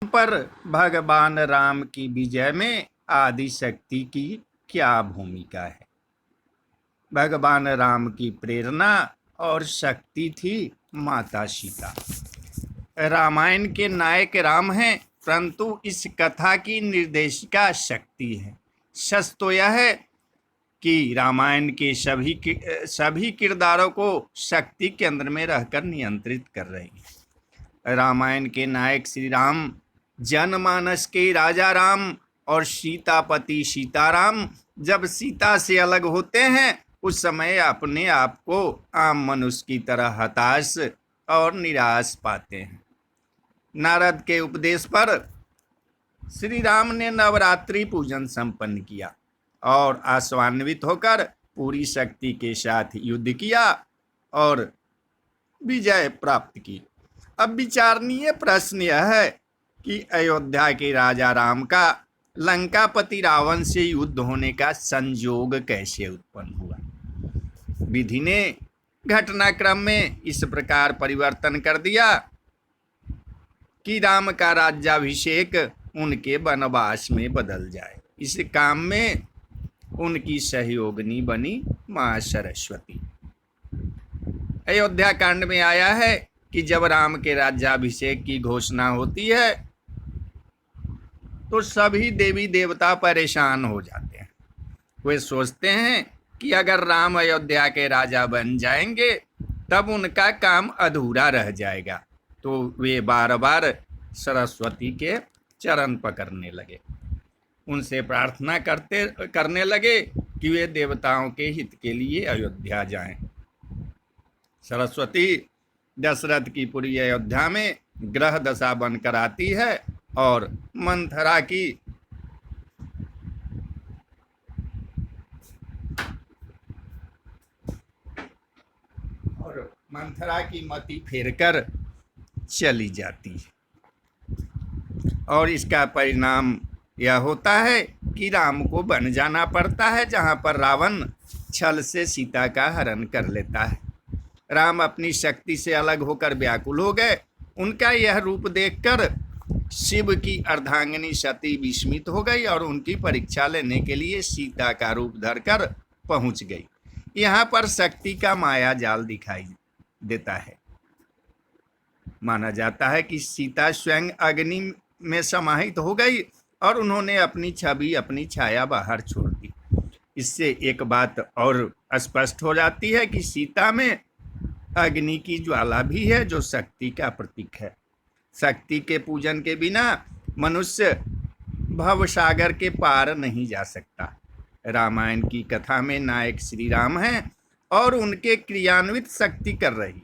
पर भगवान राम की विजय में आदि शक्ति की क्या भूमिका है? भगवान राम की प्रेरणा और शक्ति थी माता सीता। रामायण के नायक राम हैं, परंतु इस कथा की निर्देशिका शक्ति है। सच तो यह है कि रामायण के सभी किरदारों को शक्ति केंद्र में रहकर नियंत्रित कर रही है। रामायण के नायक श्री राम, जनमानस के राजा राम और सीतापति सीताराम जब सीता से अलग होते हैं उस समय अपने आप को आम मनुष्य की तरह हताश और निराश पाते हैं। नारद के उपदेश पर श्री राम ने नवरात्रि पूजन संपन्न किया और आश्वान्वित होकर पूरी शक्ति के साथ युद्ध किया और विजय प्राप्त की। अब विचारणीय प्रश्न यह है कि अयोध्या के राजा राम का लंकापति रावण से युद्ध होने का संयोग कैसे उत्पन्न हुआ? विधि ने घटनाक्रम में इस प्रकार परिवर्तन कर दिया कि राम का राज्याभिषेक उनके वनवास में बदल जाए। इस काम में उनकी सहयोगिनी बनी मां सरस्वती। अयोध्या कांड में आया है कि जब राम के राज्याभिषेक की घोषणा होती है तो सभी देवी देवता परेशान हो जाते हैं। वे सोचते हैं कि अगर राम अयोध्या के राजा बन जाएंगे तब उनका काम अधूरा रह जाएगा, तो वे बार बार सरस्वती के चरण पकड़ने लगे, उनसे प्रार्थना करने लगे कि वे देवताओं के हित के लिए अयोध्या जाएं। सरस्वती दशरथ की पुरी अयोध्या में ग्रह दशा बनकर आती है और मंथरा की मति फेरकर चली जाती है और इसका परिणाम यह होता है कि राम को बन जाना पड़ता है, जहां पर रावण छल से सीता का हरण कर लेता है। राम अपनी शक्ति से अलग होकर व्याकुल हो गए। उनका यह रूप देखकर शिव की अर्धांगिनी सती विस्मित हो गई और उनकी परीक्षा लेने के लिए सीता का रूप धरकर पहुंच गई। यहाँ पर शक्ति का माया जाल दिखाई देता है। माना जाता है कि सीता स्वयं अग्नि में समाहित हो गई और उन्होंने अपनी छवि, अपनी छाया बाहर छोड़ दी। इससे एक बात और स्पष्ट हो जाती है कि सीता में अग्नि की ज्वाला भी है जो शक्ति का प्रतीक है। शक्ति के पूजन के बिना मनुष्य भवसागर के पार नहीं जा सकता। रामायण की कथा में नायक श्री राम हैं और उनके क्रियान्वित शक्ति कर रही।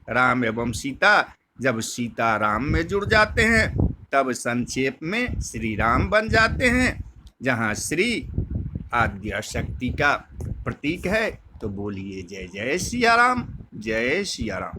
राम एवं सीता जब सीता राम में जुड़ जाते हैं तब संक्षेप में श्री राम बन जाते हैं। जहाँ श्री आद्य शक्ति का प्रतीक है, तो बोलिए जय जय सिया राम, जय सिया राम।